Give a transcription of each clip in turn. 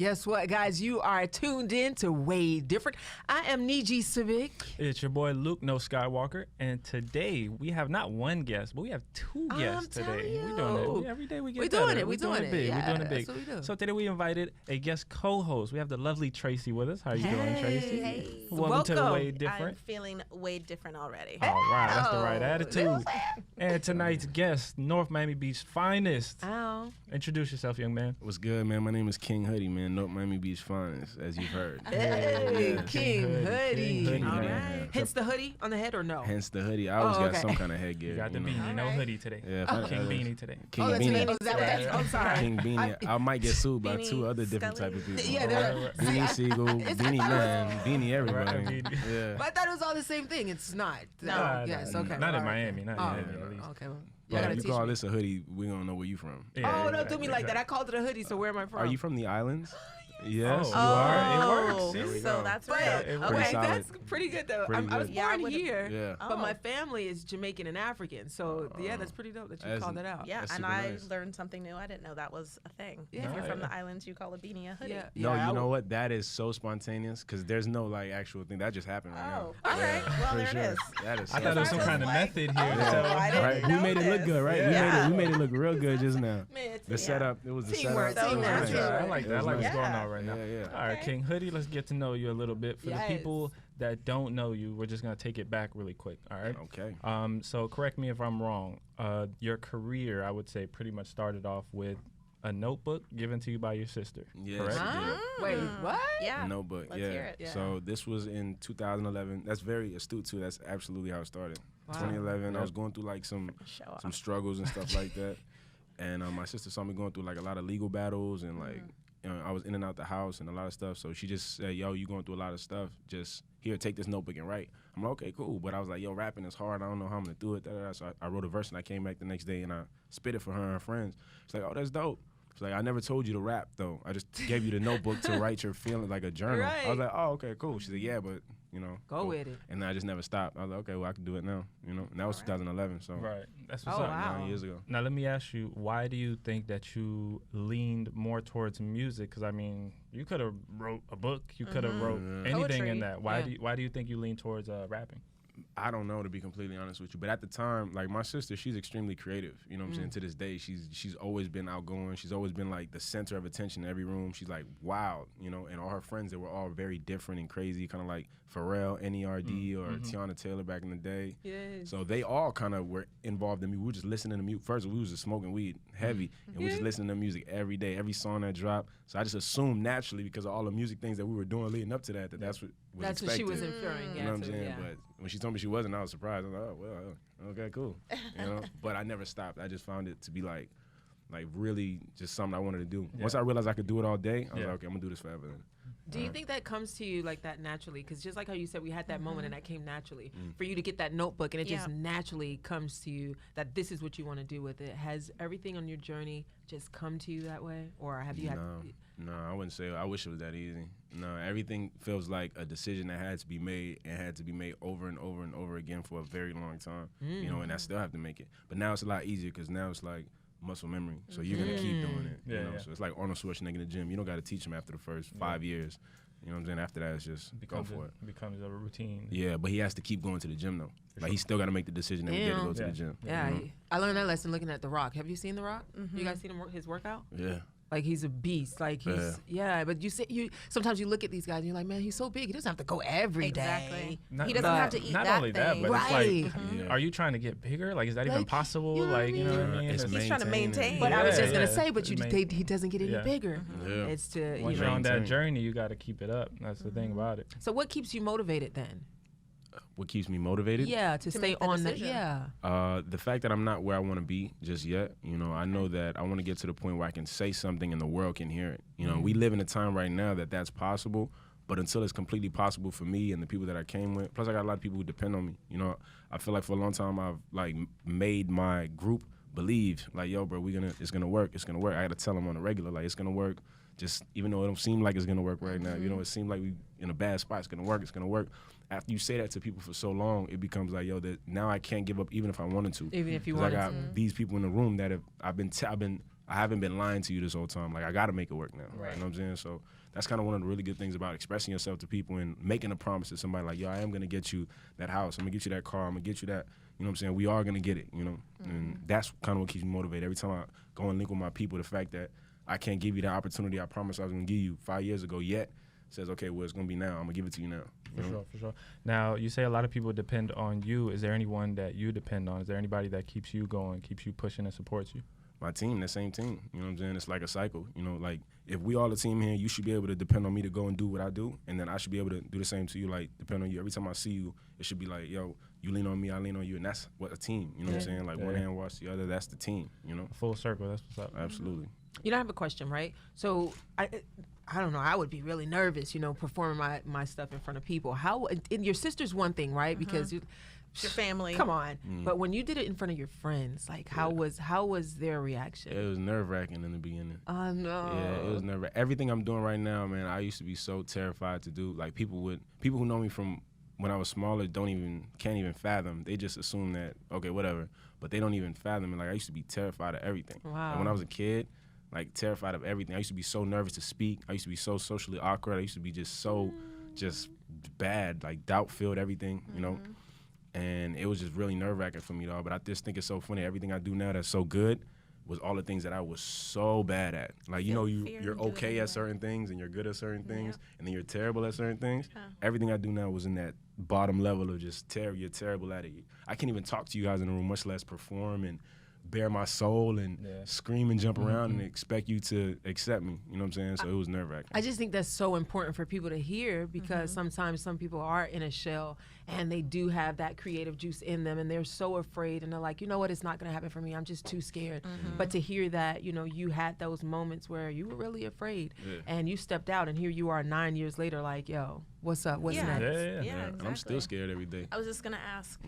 Guess what, guys? You are tuned in to WadeDifferent. I am Niji Civic. It's your boy Luke No Skywalker, and today we have not one guest, but we have two guests today. We're doing it every day. We get better. We're doing it big. Yeah, we're doing it big. That's what we do. So today we invited a guest co-host. We have the lovely Tracy with us. How you doing, Tracy? Hey. Welcome to Welcome. WadeDifferent. I'm feeling WadeDifferent already. All right, that's the right Oh, attitude. And tonight's guest, North Miami Beach's finest. Ow. Introduce yourself, young man. What's good, man? My name is King Hoodie, man. North Miami Beach finest, as you've heard. Hey, Yeah. King Hoodie. King Hoodie, All man. right. Hence the hoodie on the head or no? Hence the hoodie. I always got okay. some kind of headgear. You got the you know? beanie, no Alright. hoodie today. Yeah, King Beanie today. King that's Beanie. what that was. I'm sorry. King Beanie. I might get sued by Beanie two other different Scully. type of people. Yeah, they're- Beanie Siegel, Beanie Man, Beanie everybody. Right. Yeah. But I thought it was all the same thing. It's not. No. Yes, no, okay. Not in all right. Miami, not in Miami at least. Okay. Well, But gotta if you teach call me. this a hoodie, we don't know where you from. Yeah, Oh, don't do me like that. I exactly. called it a hoodie, so where am I from? Are you from the islands? Yes, Oh. you are. It works. There we So go. that's But, right. it okay, works. Solid. that's pretty good though. Pretty I was good. Yeah, I born would've- here, Yeah. but my Oh. family is Jamaican and African. So yeah, that's pretty dope that you As called in- that out. Yeah, That's and super I nice. learned something new. I didn't know that was a thing. Yeah. If you're No, from yeah. the islands, you call a beanie a hoodie. Yeah. No, yeah, you know what? That is so spontaneous because there's no like actual thing. That just happened right now. Oh, all right. Well, For there sure. it is. That is I so thought it was some I kind of was like, method here. oh, so- I didn't Right? We know made it look this. good, right? Yeah. We made it look real good just now. Man, The setup, it was the Teamwork, setup. teamwork, It was teamwork. nice. I like that. I It was like what's nice. going Yeah. on right now. Yeah, yeah. All right, Okay. King Hoodie, let's get to know you a little bit. For Yes. the people that don't know you, we're just going to take it back really quick, all right? Okay. So correct me if I'm wrong. Your career, I would say, pretty much started off with a notebook given to you by your sister, Yes, correct? it Huh? did. Wait, what? Yeah. Notebook, Let's yeah. hear it. Yeah. So this was in 2011. That's very astute too. That's absolutely how it started. Wow. 2011. I Yep. was going through like some Show off. struggles and stuff like that, and my sister saw me going through like a lot of legal battles and like I was in and out the house and a lot of stuff. So she just said, "Yo, you going through a lot of stuff. Just here, take this notebook and write." I'm like, "Okay, cool." But I was like, "Yo, rapping is hard. I don't know how I'm gonna do it." Da-da-da. So I wrote a verse and I came back the next day and I spit it for her and her friends. She's like, "Oh, that's dope." She's like, "I never told you to rap though. I just gave you the notebook to write your feelings, like a journal." I Right. was like, "Oh, okay, cool." She said, "Yeah, but you know, Go with it. And I just never stopped. I was like, "Okay, well, I can do it now." You know, and that was 2011. So Right. That's what's Oh, up. wow. 9 years ago. Now, let me ask you, why do you think that you leaned more towards music? Because, I mean, you could have wrote a book. You could have wrote anything Poetry. in that. Why, Yeah. why do you think you lean towards rapping? I don't know, to be completely honest with you, but at the time, like my sister, she's extremely creative. You know what I'm saying? To this day, she's always been outgoing. She's always been like the center of attention in every room. She's like wild, you know. And all her friends, they were all very different and crazy, kind of like Pharrell, Nerd, or Tiana Taylor back in the day. Yes. So they all kind of were involved in music. We were just listening to music. First, we was just smoking weed heavy, and we were just listening to music every day, every song that dropped. So I just assumed naturally, because of all the music things that we were doing leading up to that, that's what was That's expected. what she was inferring. You know what I'm to, saying? yeah. But when she told me she wasn't, I was surprised. I was like, "Oh, well, okay, cool." You know? But I never stopped. I just found it to be like really just something I wanted to do. Yeah. Once I realized I could do it all day, I was Yeah. like, "Okay, I'm gonna do this forever." Then. Do you think that comes to you like that naturally? Because just like how you said, we had that moment and that came naturally. Mm. For you to get that notebook and it just Yeah. naturally comes to you that this is what you want to do with it. Has everything on your journey just come to you that way? Or have you had... No, I wouldn't say. I wish it was that easy. No, everything feels like a decision that had to be made and had to be made over and over and over again for a very long time. You know, and I still have to make it. But now it's a lot easier because now it's like muscle memory. So you're gonna keep doing it. Yeah, you know? yeah. So it's like Arnold Schwarzenegger in the gym. You don't got to teach him after the first 5 years. You know what I'm saying? After that, it's just go for it. Becomes a routine. Yeah, but he has to keep going to the gym though. Like he still got to make the decision every day to go to Yeah. the gym. Yeah, you know? I learned that lesson looking at The Rock. Have you seen The Rock? You guys seen his workout? Yeah. Like he's a beast. Like he's but you sometimes you look at these guys and you're like, man, he's so big. He doesn't have to go every day. Exactly. Not- He doesn't but have to eat Not that only thing. that, but Right. it's like, Yeah. are you trying to get bigger? Like, is that even Like, possible? you know what I Like, you know what I mean? mean? It's It's- He's trying to maintain. But I was Yeah, just gonna yeah. say, but he doesn't get any Yeah. bigger. Yeah. It's to Once you you're know. on that Maintain. journey, you got to keep it up. That's the thing about it. So what keeps you motivated then? What keeps me motivated? Yeah, to stay make the on the decision. The fact that I'm not where I want to be just yet, you know, I know that I want to get to the point where I can say something and the world can hear it. You know, we live in a time right now that that's possible, but until it's completely possible for me and the people that I came with, plus I got a lot of people who depend on me. You know, I feel like for a long time I've like made my group believe, like, yo, bro, it's gonna work. I got to tell them on the regular, like, it's gonna work. Just even though it don't seem like it's gonna work right now, you know, it seemed like we in a bad spot. It's gonna work. After you say that to people for so long, it becomes like, yo, that now I can't give up even if I wanted to. Even if you 'Cause wanted I got to. these people in the room that I've been I haven't been lying to you this whole time. Like, I got to make it work now. Right. You know what I'm saying? So that's kind of one of the really good things about expressing yourself to people and making a promise to somebody like, yo, I am going to get you that house. I'm going to get you that car. I'm going to get you that. You know what I'm saying? We are going to get it, you know? And that's kind of what keeps me motivated. Every time I go and link with my people, the fact that I can't give you the opportunity I promised I was going to give you 5 years ago yet says, okay, well, it's going to be now. I'm going to give it to you now. For sure. Now, you say a lot of people depend on you. Is there anyone that you depend on? Is there anybody that keeps you going, keeps you pushing, and supports you? My team, that same team. You know what I'm saying? It's like a cycle. You know, like if we all a team here, you should be able to depend on me to go and do what I do, and then I should be able to do the same to you. Like depend on you. Every time I see you, it should be like, yo, you lean on me, I lean on you, and that's what a team. You know what I'm saying? Like one hand wash the other. That's the team. You know? Full circle. That's what's up. Absolutely. You know, I have a question, right? So I don't know. I would be really nervous, you know, performing my stuff in front of people. How? And your sister's one thing, right? Because you. Your family. Come on. But when you did it in front of your friends, like how was their reaction? It was nerve-wracking in the beginning. Oh no. Yeah, it was nerve-wracking. Everything I'm doing right now, man, I used to be so terrified to do. Like people who know me from when I was smaller can't even fathom. They just assume that, okay, whatever. But they don't even fathom it. Like I used to be terrified of everything. Wow. Like when I was a kid, like terrified of everything. I used to be so nervous to speak. I used to be so socially awkward. I used to be just bad, like doubt-filled everything, you know? And it was just really nerve-wracking for me, though. But I just think it's so funny. Everything I do now that's so good was all the things that I was so bad at. Like, you know, you're okay at certain things and you're good at certain things, and then you're terrible at certain things. Everything I do now was in that bottom level of just you're terrible at it. I can't even talk to you guys in the room, much less perform and bare my soul and scream and jump around and expect you to accept me. You know what I'm saying? So it was nerve-wracking. I just think that's so important for people to hear because sometimes some people are in a shell and they do have that creative juice in them and they're so afraid and they're like, you know what, it's not going to happen for me. I'm just too scared. But to hear that, you know, you had those moments where you were really afraid and you stepped out and here you are 9 years later like, yo, what's up? What's next? Yeah, And exactly. I'm still scared every day. I was just going to ask,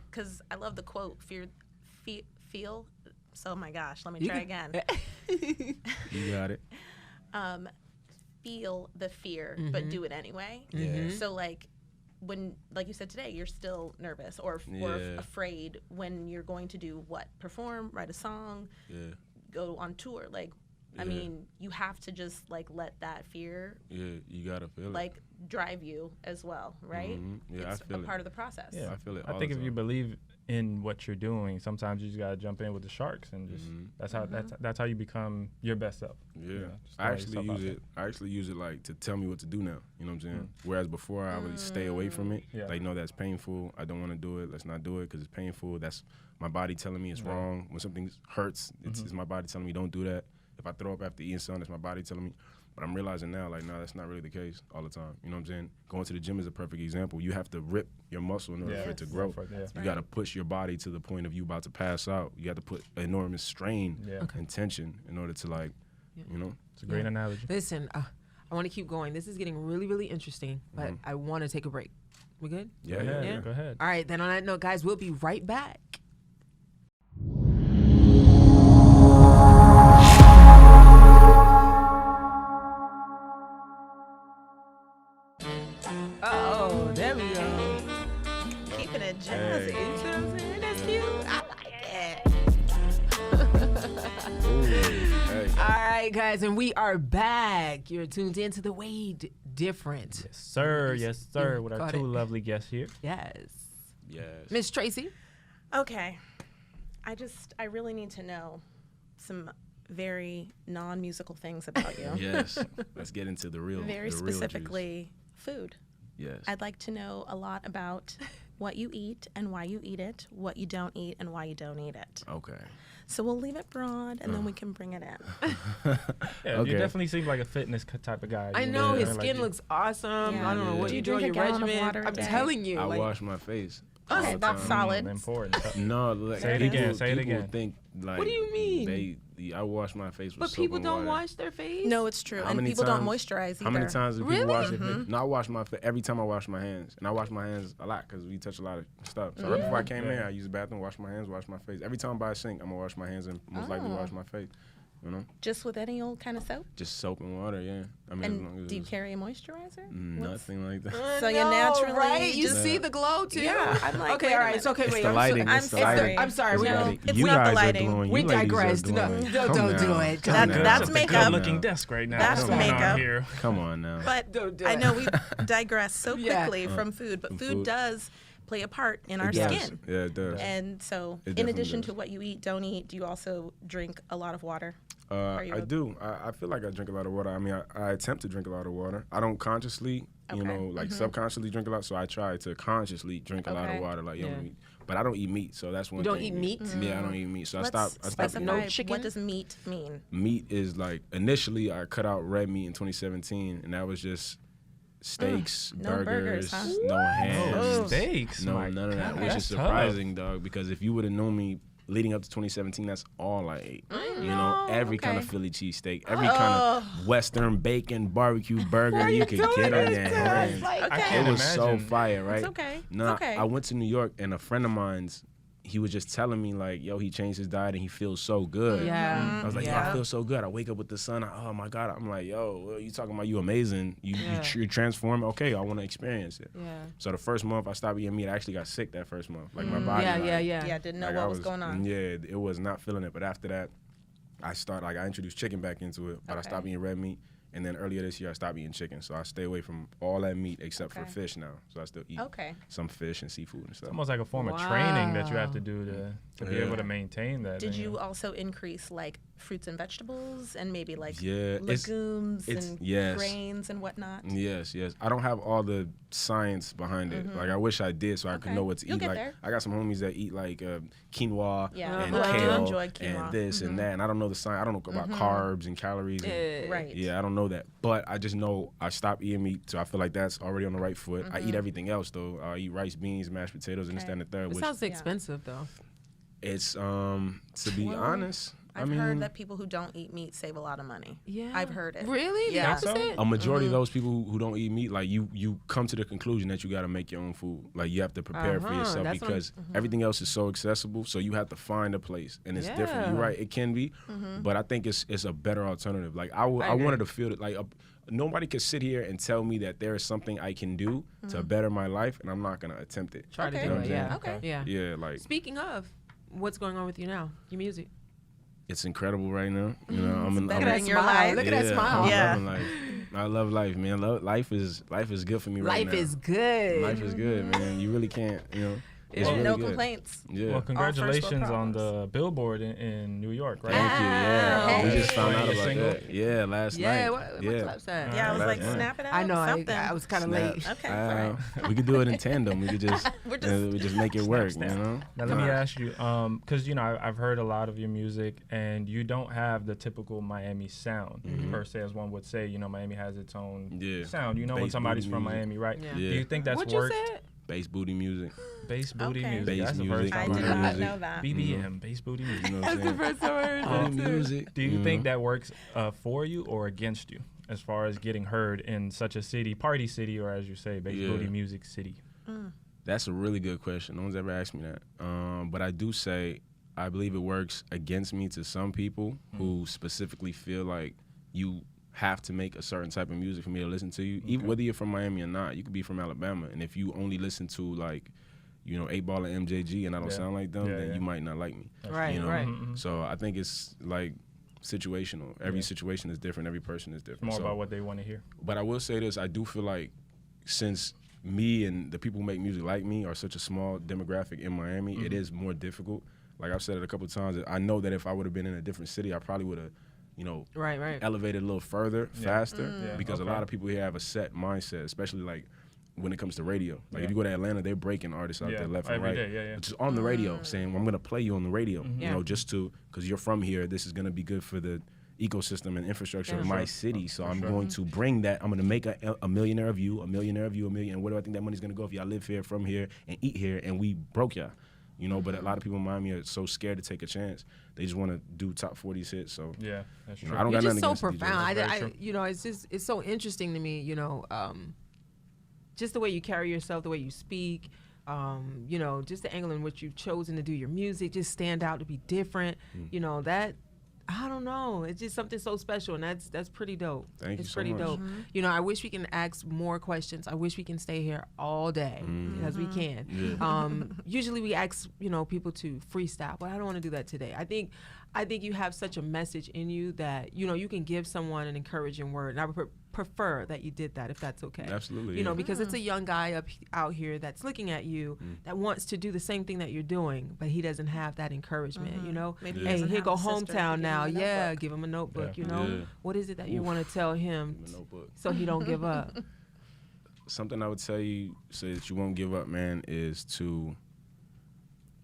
because I love the quote, feel. So, oh my gosh, let me try again. You got it. Feel the fear, but do it anyway. So, like you said today, you're still nervous or afraid when you're going to do what? Perform, write a song, go on tour. Like, I mean, you have to just like let that fear. Yeah, you gotta feel like drive you as well, right? Yeah, it's I feel a part of the process. Yeah, I feel it. I think if you believe in what you're doing, sometimes you just gotta jump in with the sharks and just that's how you become your best self. Yeah, you know, I actually use it like to tell me what to do now. You know what I'm saying? Whereas before I would stay away from it. Like, no, that's painful. I don't want to do it. Let's not do it because it's painful. That's my body telling me it's wrong. When something hurts, it's my body telling me don't do that. If I throw up after eating something, it's my body telling me. But I'm realizing now, like, no, that's not really the case all the time. You know what I'm saying? Going to the gym is a perfect example. You have to rip your muscle in order for it to grow. You got to push your body to the point of you about to pass out. You have to put enormous strain and tension in order to, like, you know? It's a great analogy. Listen, I want to keep going. This is getting really, really interesting, but I want to take a break. We good? Yeah. Go ahead. All right, then on that note, guys, we'll be right back. Oh, there we go. Keeping it jazzy. You see what I'm saying? That's cute. I like it. All right, guys, and we are back. You're tuned in to the WadeDifferent. Yes, sir. Yes, sir. With our two lovely guests here. Yes. Yes. Miss Tracy. Okay. I really need to know some very non-musical things about you. Yes. Let's get into the real. Very the real specifically, food. Yes. I'd like to know a lot about what you eat and why you eat it, what you don't eat and why you don't eat it. Okay. So we'll leave it broad and then we can bring it in. Yeah, you definitely seem like a fitness type of guy. I know his skin looks awesome. Yeah. I don't know what Do you you do on drink your a gallon of regimen. water a I'm day? telling you. I like, wash my face. Okay, all the that's time. solid. Important. No, like, Say it again. Say it people again. think, like, What do you mean? I wash my face with but soap people and don't water. wash their face? No, it's true. How And many people don't times- moisturize either. How many times do people Really? wash their face? No, I wash my face every time I wash my hands. And I wash my hands a lot because we touch a lot of stuff. So right before I came in, I use the bathroom, wash my hands, wash my face. Every time I buy a sink, I'm going to wash my hands and most likely wash my face. you know. Just with any old kind of soap? Just soap and water, yeah. I mean, as long And as do you it's carry a moisturizer? nothing like that. So you naturally right? You just- see the glow too. Yeah, I'm like, okay, wait all a right. minute. It's okay. It's Wait, the lighting. I'm It's the sorry. lighting. I'm sorry. It's We the don't- lighting. it's You not the guys are lighting. glowing. We You ladies are digressed. No, glowing. no, Come don't do now. it. Come That- now. that's It's a makeup. good-looking desk right now. That's What's going on makeup. here? Come on now. But Don't do I it. know we digress so Yeah. quickly from food, but From food food. does play a part in our It does. skin. Yeah, it does. And so, It in definitely addition does. to what you eat, don't eat, do you also drink a lot of water? you I a- do. I feel like I drink a lot of water. I mean, I attempt to drink a lot of water. I don't consciously, you Okay. know, like subconsciously drink a lot. So I try to consciously drink a lot Okay. of water. Like, Yeah. but I don't eat meat. So that's one You thing. don't eat meat? Yeah, I don't eat meat. So Let's I stopped specify eating No meat. chicken? what does meat mean? Meat is like, initially I cut out red meat in 2017, and that was just steaks, No burgers, huh? no ham, Oh, steaks. no, My none of that, God, which is that's tough. surprising, dog, because if you would have known me leading up to 2017, that's all I ate. You know, every kind of okay. Philly cheesesteak, every kind of Western bacon barbecue burger you could get on your hands. I Okay. can't It was so imagine. fire, right? It's okay. Nah, It's okay. I went to New York, and a friend of mine's, he was just telling me, like, yo, he changed his diet and he feels so good. Yeah. I was like, yo, Yeah. I feel so good. I wake up with the sun. Oh my God. I'm like, yo, well, you talking about you amazing. You transform. Okay, I want to experience it. Yeah. So the first month I stopped eating meat, I actually got sick that first month. Like my body. Yeah, like, yeah, yeah. Yeah, didn't know like, what I was going on. Yeah, it was not feeling it. But after that, I introduced chicken back into it, but I Okay. stopped eating red meat. And then earlier this year, I stopped eating chicken. So I stay away from all that meat except for Okay. fish now. So I still eat Okay. some fish and seafood and stuff. It's almost like a form of training that you have to Wow. do to be Yeah. able to maintain that. Did and, you also increase like fruits and vegetables and maybe like Yeah, legumes it's- and yes. grains and whatnot? Yes. I don't have all the science behind it. Like I wish I did, so I could Okay. know what to You'll eat. get Like there. I got some homies that eat like quinoa Yeah. and Oh, I do kale enjoy quinoa. and this and that. And I don't know the science. I don't know about carbs and calories. And, Right. yeah, I don't know that. But I just know I stopped eating meat, so I feel like that's already on the right foot. I eat everything else though. I eat rice, beans, mashed potatoes, and this, Okay. that, and the third. It Which sounds expensive though. it's to be Well, honest. I've I mean, heard that people who don't eat meat save a lot of money. Yeah. I've heard it. Really? The Yeah. opposite? a majority of those people who don't eat meat, like you come to the conclusion that you got to make your own food. Like you have to prepare for yourself that's what- because everything else is so accessible. So you have to find a place, and it's different. You're Yeah. right, it can be, but I think it's a better alternative. Like I agree. wanted to feel it. Like nobody could sit here and tell me that there is something I can do to better my life, and I'm not gonna attempt it. Try Okay. to You do know it. what I'm Yeah. saying? Okay. Yeah. Yeah, like Speaking of, what's going on with you now? Your music. it's incredible right now. You know, I'm bettering your smile. life. Look at that yeah, smile. I'm Yeah. loving life. I love life, man. Life is good for me right Life now. is good. Life is good, man. You really can't, you know. It's really no good. complaints. Yeah. Well, first world congratulations on problems. the Billboard in New York, right? Thank you. Yeah, we just found out Hey. about Single? that. Yeah, last Yeah. night. What yeah. clap's that? Yeah, I was like, Yeah. snap it out. I know. Something. I was kind of Snap. late. Okay, all We could do it in tandem. We could just, We're just- we just make it work. snap. You know. Now let me ask you, because I've heard a lot of your music, and you don't have the typical Miami sound per se, as one would say. Miami has its own Yeah. sound. When Bass somebody's booty from music. Miami, right? Yeah. Do Yeah. you think that's What you worked? said? Bass booty music. Bass booty Okay. music. Bass That's the music, first I time did I heard not it. know that. BBM, bass booty music. You know what I'm saying? First time I heard Booty that. music. Do you think that works for you or against you as far as getting heard in such a city, party city, or as you say, bass Yeah. booty music city? That's a really good question. No one's ever asked me that. But I do say I believe it works against me to some people who specifically feel like you have to make a certain type of music for me to listen to you. Even whether you're from Miami or not, you could be from Alabama. And if you only listen to like, 8 Ball and MJG and I don't Yeah. sound like them, Yeah, then yeah. you might not like me. Right, you know? right. So I think it's like situational. Every Yeah. situation is different. Every person is different. More So- about what they want to hear. but I will say this, I do feel like since me and the people who make music like me are such a small demographic in Miami, it is more difficult. Like I've said it a couple of times, I know that if I would have been in a different city, I probably would have, Right. elevated a little further, faster, Yeah, because okay. a lot of people here have a set mindset, especially like when it comes to radio. Like Yeah. if you go to Atlanta, they're breaking artists out Yeah, there left and every right. day, yeah. Just on the radio saying, well, I'm going to play you on the radio, Yeah. just because you're from here, this is going to be good for the ecosystem and infrastructure of Yeah. my Sure. city. So For I'm sure. going to bring that. I'm going to make a millionaire of you, a millionaire of you, a million. And where do I think that money's going to go if y'all live here, from here, and eat here, and we broke y'all? But a lot of people in Miami are so scared to take a chance. They just want to do top 40s hits. So Yeah, that's You true. know, I don't You're got just nothing so against the DJs. profound. That's I, very true. it's so interesting to me. Just the way you carry yourself, the way you speak. Just the angle in which you've chosen to do your music, just stand out to be different. That I don't know. It's just something so special, and that's pretty dope. Thank you it's so pretty much. dope. You know, I wish we can ask more questions. I wish we can stay here all day because we can. Yeah. Usually we ask, you know, people to freestyle, but I don't want to do that today. I think you have such a message in you that, you know, you can give someone an encouraging word, and I would prefer that you did that, if that's okay. Absolutely. You know, because it's a young guy out here that's looking at you that wants to do the same thing that you're doing, but he doesn't have that encouragement, you know? Maybe Hey, doesn't here have go a sister to hometown give now. him a Yeah, notebook. give him a notebook, Yeah. you know? Yeah. What is it that you want to tell him A notebook. so he don't give up? Something I would tell you so that you won't give up, man, is to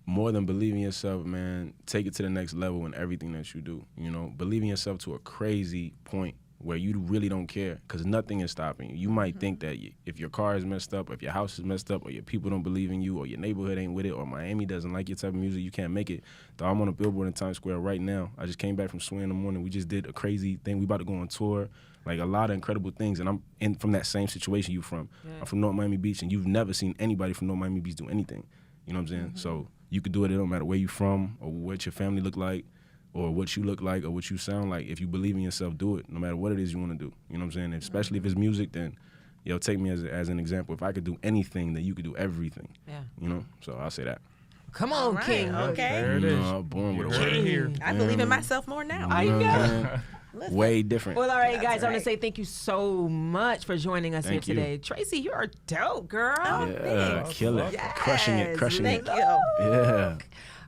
more than believe in yourself, man, take it to the next level in everything that you do. You know, believe in yourself to a crazy point where you really don't care, because nothing is stopping you. You might think that if your car is messed up, or if your house is messed up, or your people don't believe in you, or your neighborhood ain't with it, or Miami doesn't like your type of music, you can't make it. Though I'm on a billboard in Times Square right now. I just came back from Swing in the morning. We just did a crazy thing. We about to go on tour. Like a lot of incredible things, and I'm from that same situation you from. Yeah. I'm from North Miami Beach, and you've never seen anybody from North Miami Beach do anything. You know what I'm saying? So you could do it. It don't matter where you from, or what your family look like, or what you look like, or what you sound like. If you believe in yourself, do it. No matter what it is you want to do. You know what I'm saying? Especially if it's music, then take me as an example. If I could do anything, then you could do everything. Yeah. You know? So I'll say that. Come on, All right, King. okay. There it is. I'm born with a You heard it word. here. I believe in myself more now. I You know what I'm know. saying? Listen. Way different. Well, all right, That's guys, I want to right. say thank you so much for joining us Thank here you. today. Tracy, you are dope, girl. Oh, Yeah, thanks. kill it. Yes, Crushing it. Thank you. Yeah.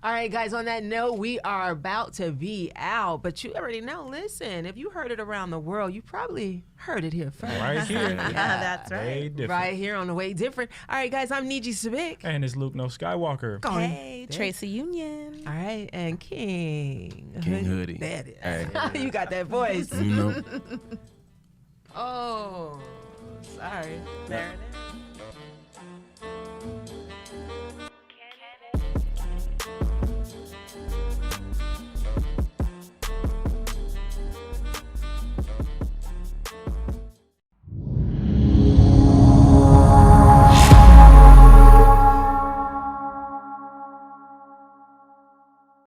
All right, guys, on that note, we are about to be out, but you already know, listen, if you heard it around the world, you probably heard it here first. Right here. Yeah, that's right. WadeDifferent. Right here on the WadeDifferent. All right, guys, I'm Niji Sabic. And it's Luke No Skywalker. Go on. Hey, Tracy Union. All right, and King. King Hoodie. There it is. Hey. You got that voice. You know? Oh, sorry. There it is.